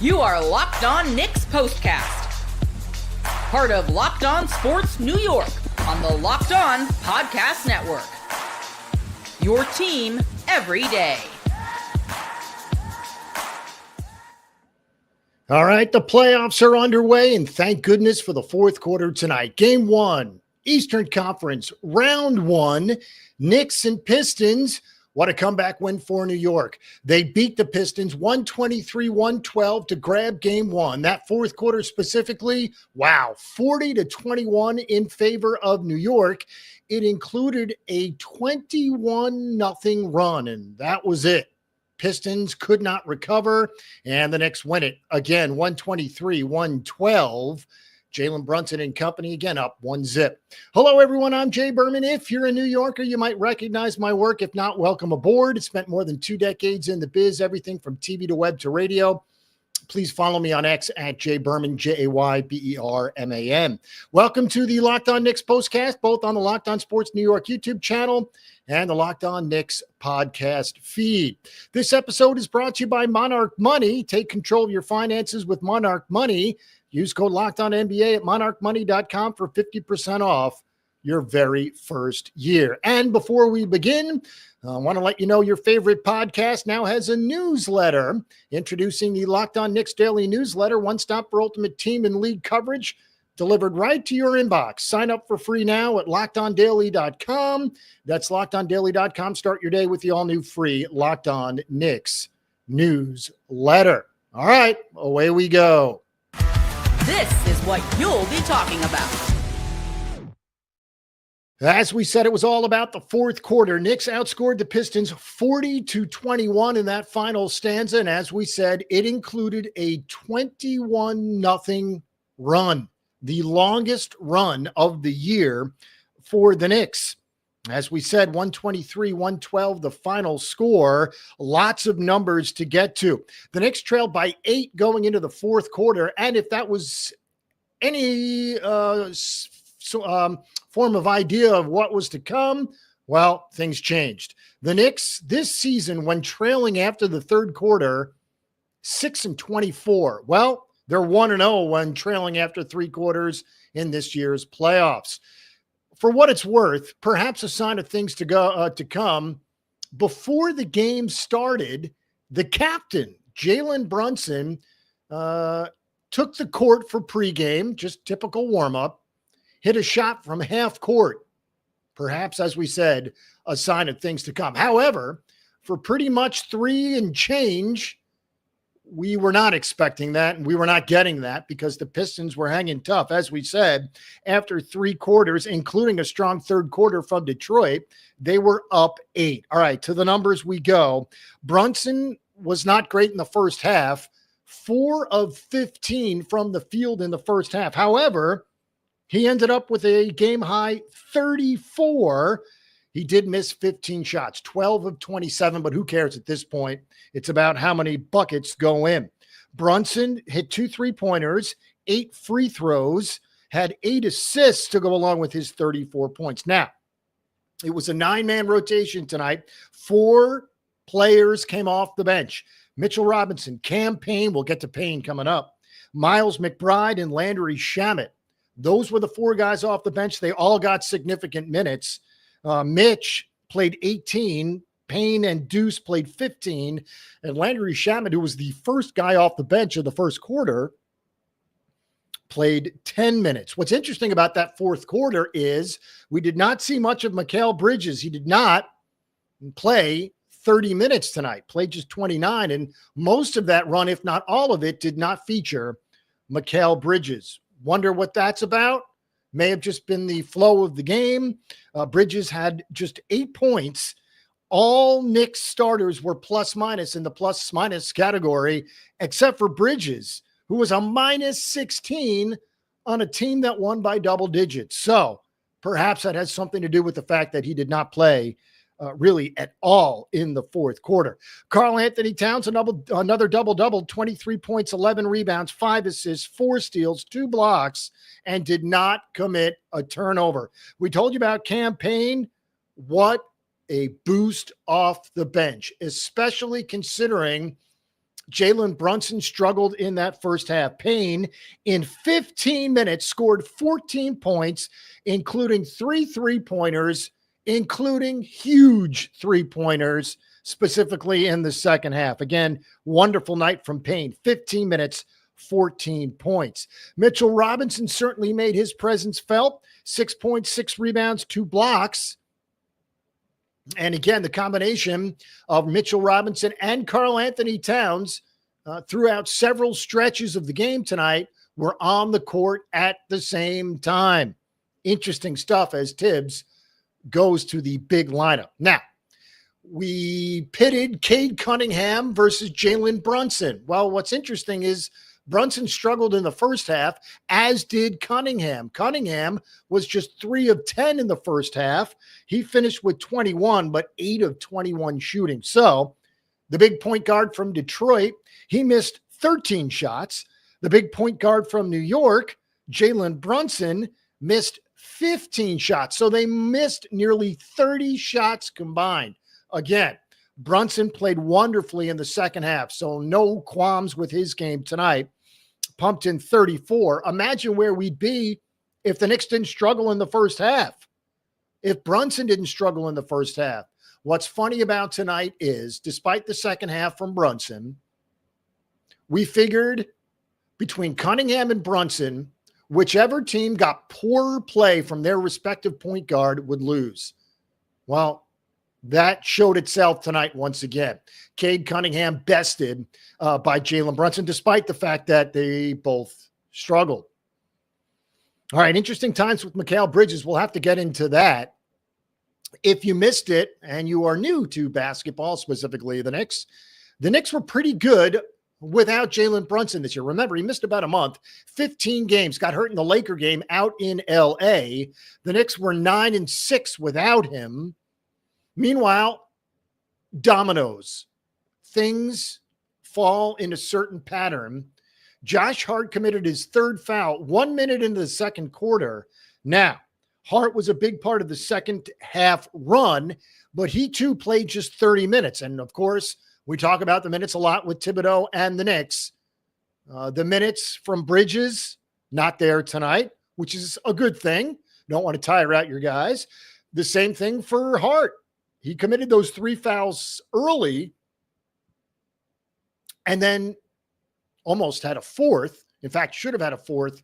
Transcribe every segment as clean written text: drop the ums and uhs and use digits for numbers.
You are Locked On Knicks POSTCAST, part of Locked On Sports New York on the Locked On Podcast Network. Your team every day. All right, the playoffs are underway, and thank goodness for the fourth quarter tonight. Game 1, Eastern Conference, round 1, Knicks and Pistons. What a comeback win for New York. They beat the Pistons 123-112 to grab game 1. That fourth quarter specifically, wow, 40-21 in favor of New York. It included a 21-0 run, and that was it. Pistons could not recover, and the Knicks win it again, 123-112. Jalen Brunson and company again up 1-0. Hello, everyone. I'm Jay Berman. If you're a New Yorker, you might recognize my work. If not, welcome aboard. Spent more than 2 decades in the biz, everything from TV to web to radio. Please follow me on X at jberman, Jayberman. Welcome to the Locked On Knicks postcast, both on the Locked On Sports New York YouTube channel and the Locked On Knicks podcast feed. This episode is brought to you by Monarch Money. Take control of your finances with Monarch Money. Use code LOCKEDONNBA at monarchmoney.com for 50% off your very first year. And before we begin, I want to let you know your favorite podcast now has a newsletter. Introducing the Locked On Knicks Daily Newsletter, one stop for ultimate team and league coverage, delivered right to your inbox. Sign up for free now at LockedOnDaily.com. That's LockedOnDaily.com. Start your day with the all-new free Locked On Knicks newsletter. All right, away we go. This is what you'll be talking about. As we said, it was all about the fourth quarter. Knicks outscored the Pistons 40-21 in that final stanza. And as we said, it included a 21-0 run, the longest run of the year for the Knicks. As we said, 123-112, the final score. Lots of numbers to get to. The Knicks trailed by 8 going into the fourth quarter. And if that was any form of idea of what was to come, well, things changed. The Knicks this season, when trailing after the third quarter, 6-24. Well, they're 1-0 when trailing after 3 quarters in this year's playoffs. For what it's worth, perhaps a sign of things to come. Before the game started, the captain, Jalen Brunson, took the court for pregame, just typical warm-up, hit a shot from half court. Perhaps, as we said, a sign of things to come. However, for pretty much 3 and change, we were not expecting that, and we were not getting that because the Pistons were hanging tough. As we said, after 3 quarters, including a strong third quarter from Detroit, they were up 8. All right, to the numbers we go. Brunson was not great in the first half, 4 of 15 from the field in the first half. However, he ended up with a game-high 34. He did miss 15 shots, 12 of 27, but who cares at this point? It's about how many buckets go in. Brunson hit 2 3-pointers, 8 free throws, had 8 assists to go along with his 34 points. Now, it was a 9-man rotation tonight. 4 players came off the bench. Mitchell Robinson, Cam Payne, we'll get to Payne coming up, Miles McBride, and Landry Shamet. Those were the 4 guys off the bench. They all got significant minutes. Mitch played 18, Payne and Deuce played 15, and Landry Shamet, who was the first guy off the bench of the first quarter, played 10 minutes. What's interesting about that fourth quarter is we did not see much of Mikal Bridges. He did not play 30 minutes tonight, played just 29, and most of that run, if not all of it, did not feature Mikal Bridges. Wonder what that's about? May have just been the flow of the game. Bridges had just 8 points. All Knicks starters were plus-minus in the plus-minus category, except for Bridges, who was a minus 16 on a team that won by double digits. So perhaps that has something to do with the fact that he did not play really at all in the fourth quarter. Karl Anthony Towns, another double-double, 23 points, 11 rebounds, 5 assists, 4 steals, 2 blocks, and did not commit a turnover. We told you about Cam Payne. What a boost off the bench, especially considering Jalen Brunson struggled in that first half. Payne, in 15 minutes, scored 14 points, including 3 3-pointers, including huge 3-pointers, specifically in the second half. Again, wonderful night from Payne. 15 minutes, 14 points. Mitchell Robinson certainly made his presence felt. 6.6 rebounds, 2 blocks. And again, the combination of Mitchell Robinson and Karl Anthony Towns throughout several stretches of the game tonight were on the court at the same time. Interesting stuff as Tibbs goes to the big lineup. Now, we pitted Cade Cunningham versus Jalen Brunson. Well, what's interesting is Brunson struggled in the first half, as did Cunningham. Cunningham was just 3 of 10 in the first half. He finished with 21, but 8 of 21 shooting. So the big point guard from Detroit, he missed 13 shots. The big point guard from New York, Jalen Brunson, missed 15 shots. So they missed nearly 30 shots combined. Again, Brunson played wonderfully in the second half, so no qualms with his game tonight. Pumped in 34. Imagine where we'd be if the Knicks didn't struggle in the first half. If Brunson didn't struggle in the first half. What's funny about tonight is, despite the second half from Brunson, we figured between Cunningham and Brunson, whichever team got poorer play from their respective point guard would lose. Well, that showed itself tonight once again. Cade Cunningham bested by Jalen Brunson, despite the fact that they both struggled. All right, interesting times with Mikal Bridges. We'll have to get into that. If you missed it and you are new to basketball, specifically the Knicks were pretty good without Jalen Brunson this year. Remember, he missed about a month, 15 games, got hurt in the Laker game out in L.A. The Knicks were 9-6 without him. Meanwhile, dominoes. Things fall in a certain pattern. Josh Hart committed his third foul 1 minute into the second quarter. Now, Hart was a big part of the second half run, but he too played just 30 minutes. And of course, we talk about the minutes a lot with Thibodeau and the Knicks. The minutes from Bridges, not there tonight, which is a good thing. Don't want to tire out your guys. The same thing for Hart. He committed those 3 fouls early and then almost had a fourth. In fact, should have had a fourth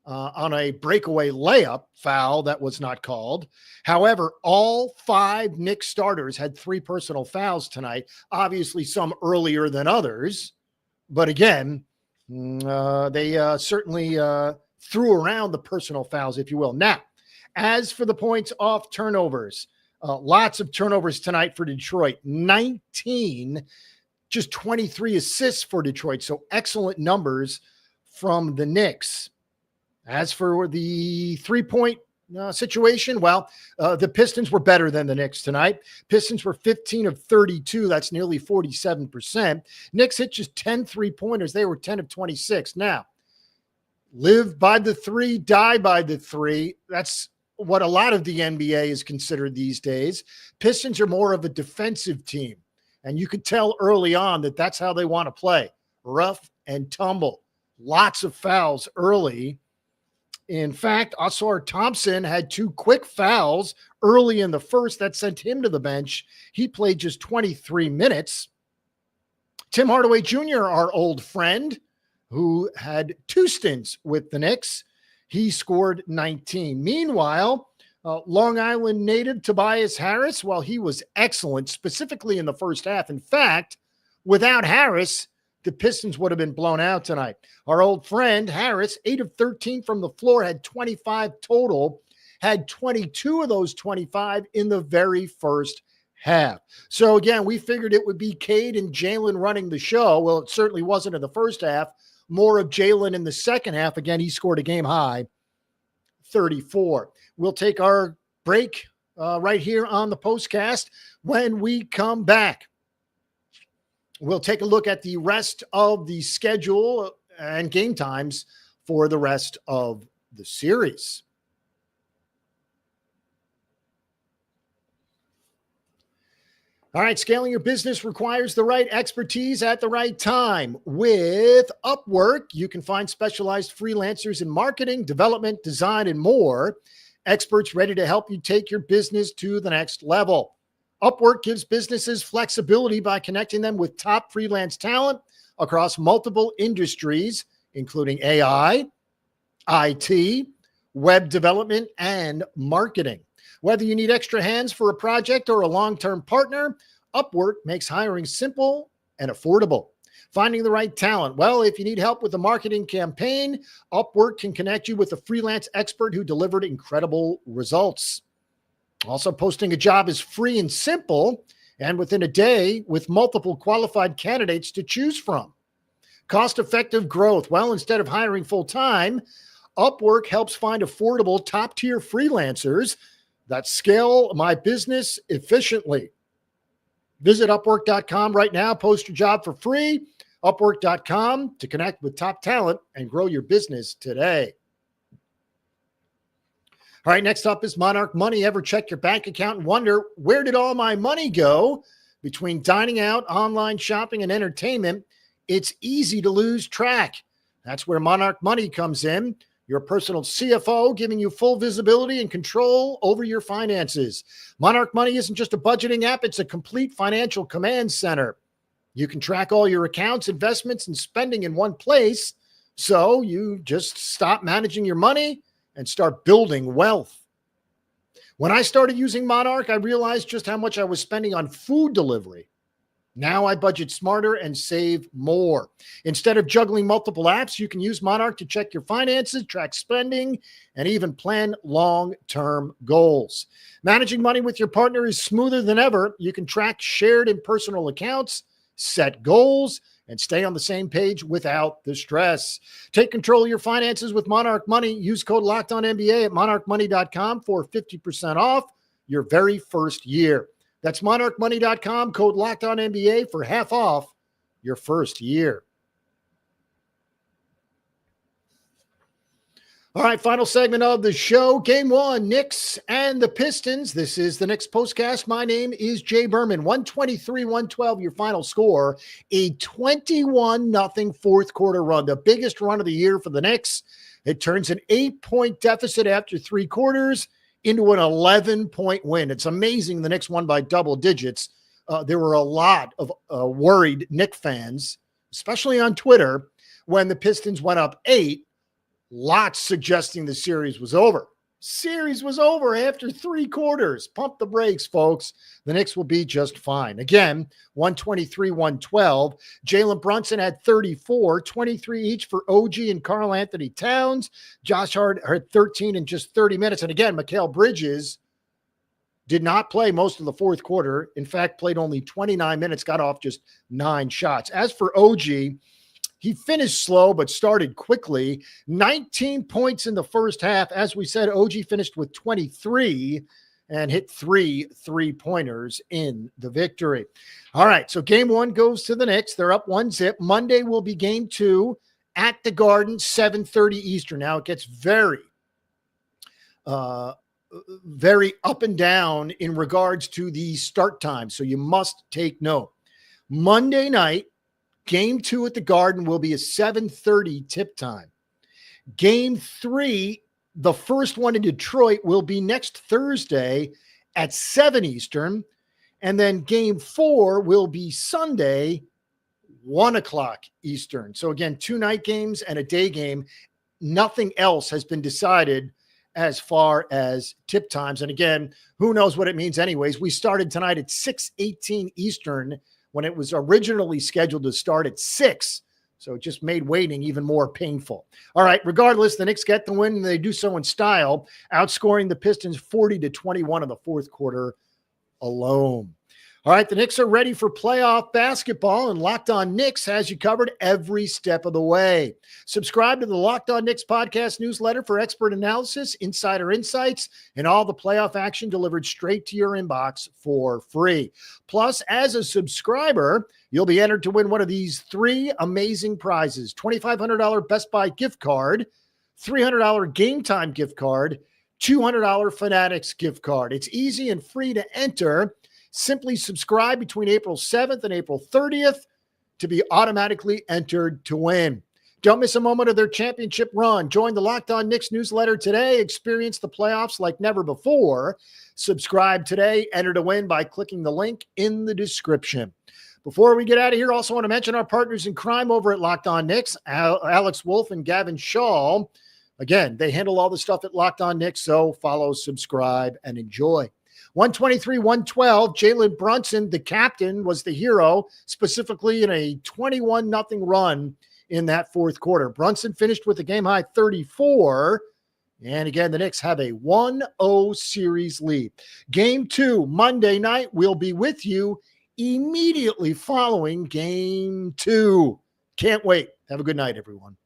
on a breakaway layup foul that was not called. However, all 5 Knicks starters had 3 personal fouls tonight, obviously some earlier than others. But again, they certainly threw around the personal fouls, if you will. Now, as for the points off turnovers, lots of turnovers tonight for Detroit. 19, just 23 assists for Detroit. So excellent numbers from the Knicks. As for the 3-point situation, well, the Pistons were better than the Knicks tonight. Pistons were 15 of 32. That's nearly 47%. Knicks hit just 10 3-pointers. They were 10 of 26. Now, live by the 3, die by the 3. That's what a lot of the NBA is considered these days. Pistons are more of a defensive team. And you could tell early on that that's how they want to play. Rough and tumble. Lots of fouls early. In fact, Ausar Thompson had 2 quick fouls early in the first that sent him to the bench. He played just 23 minutes. Tim Hardaway Jr., our old friend, who had 2 stints with the Knicks, he scored 19. Meanwhile, Long Island native Tobias Harris, well, he was excellent, specifically in the first half. In fact, without Harris, the Pistons would have been blown out tonight. Our old friend Harris, 8 of 13 from the floor, had 25 total, had 22 of those 25 in the very first half. So again, we figured it would be Cade and Jalen running the show. Well, it certainly wasn't in the first half. More of Jalen in the second half. Again, he scored a game high, 34. We'll take our break right here on the postcast. When we come back, we'll take a look at the rest of the schedule and game times for the rest of the series. All right, scaling your business requires the right expertise at the right time. With Upwork, you can find specialized freelancers in marketing, development, design, and more. Experts ready to help you take your business to the next level. Upwork gives businesses flexibility by connecting them with top freelance talent across multiple industries, including AI, IT, web development, and marketing. Whether you need extra hands for a project or a long-term partner, Upwork makes hiring simple and affordable. Finding the right talent. Well, if you need help with a marketing campaign, Upwork can connect you with a freelance expert who delivered incredible results. Also, posting a job is free and simple, and within a day with multiple qualified candidates to choose from. Cost-effective growth. Well, instead of hiring full-time, Upwork helps find affordable top-tier freelancers that scale my business efficiently. Visit Upwork.com right now. Post your job for free. Upwork.com to connect with top talent and grow your business today. All right, next up is Monarch Money. Ever check your bank account and wonder, where did all my money go? Between dining out, online shopping, and entertainment, it's easy to lose track. That's where Monarch Money comes in. Your personal CFO, giving you full visibility and control over your finances. Monarch Money isn't just a budgeting app, it's a complete financial command center. You can track all your accounts, investments, and spending in one place, so you just stop managing your money and start building wealth. When I started using Monarch, I realized just how much I was spending on food delivery. Now I budget smarter and save more. Instead of juggling multiple apps, you can use Monarch to check your finances, track spending, and even plan long-term goals. Managing money with your partner is smoother than ever. You can track shared and personal accounts, set goals, and stay on the same page without the stress. Take control of your finances with Monarch Money. Use code LOCKEDONNBA at monarchmoney.com for 50% off your very first year. That's monarchmoney.com, code LOCKEDONNBA for half off your first year. All right, final segment of the show. Game one, Knicks and the Pistons. This is the Knicks Postcast. My name is Jay Berman. 123-112, your final score. A 21-0 fourth quarter run, the biggest run of the year for the Knicks. It turns an 8-point deficit after three quarters into an 11-point win. It's amazing the Knicks won by double digits. There were a lot of worried Knicks fans, especially on Twitter, when the Pistons went up 8. Lots suggesting the series was over. Series was over after three quarters. Pump the brakes, folks. The Knicks will be just fine. Again, 123-112. Jalen Brunson had 34, 23 each for OG and Karl Anthony Towns. Josh Hart had 13 in just 30 minutes. And again, Mikal Bridges did not play most of the fourth quarter. In fact, played only 29 minutes, got off just 9 shots. As for OG, he finished slow, but started quickly. 19 points in the first half. As we said, OG finished with 23 and hit 3 3-pointers in the victory. All right, so game one goes to the Knicks. They're up 1-0. Monday will be game two at the Garden, 7:30 Eastern. Now it gets very up and down in regards to the start time, so you must take note. Monday night, Game 2 at the Garden will be a 7:30 tip time. Game 3, the first one in Detroit, will be next Thursday at 7 Eastern. And then Game 4 will be Sunday, 1 o'clock Eastern. So again, 2 night games and a day game. Nothing else has been decided as far as tip times. And again, who knows what it means anyways. We started tonight at 6:18 Eastern when it was originally scheduled to start at 6. So it just made waiting even more painful. All right, regardless, the Knicks get the win, and they do so in style, outscoring the Pistons 40-21 in the fourth quarter alone. All right, the Knicks are ready for playoff basketball, and Locked On Knicks has you covered every step of the way. Subscribe to the Locked On Knicks podcast newsletter for expert analysis, insider insights, and all the playoff action delivered straight to your inbox for free. Plus, as a subscriber, you'll be entered to win one of these 3 amazing prizes: $2,500 Best Buy gift card, $300 Game Time gift card, $200 Fanatics gift card. It's easy and free to enter. Simply subscribe between April 7th and April 30th to be automatically entered to win. Don't miss a moment of their championship run. Join the Locked On Knicks newsletter today. Experience the playoffs like never before. Subscribe today. Enter to win by clicking the link in the description. Before we get out of here, also want to mention our partners in crime over at Locked On Knicks, Alex Wolf and Gavin Shaw. Again, they handle all the stuff at Locked On Knicks, so follow, subscribe, and enjoy. 123-112, Jalen Brunson, the captain, was the hero, specifically in a 21-0 run in that fourth quarter. Brunson finished with a game-high 34, and again, the Knicks have a 1-0 series lead. Game 2, Monday night, we'll be with you immediately following Game 2. Can't wait. Have a good night, everyone.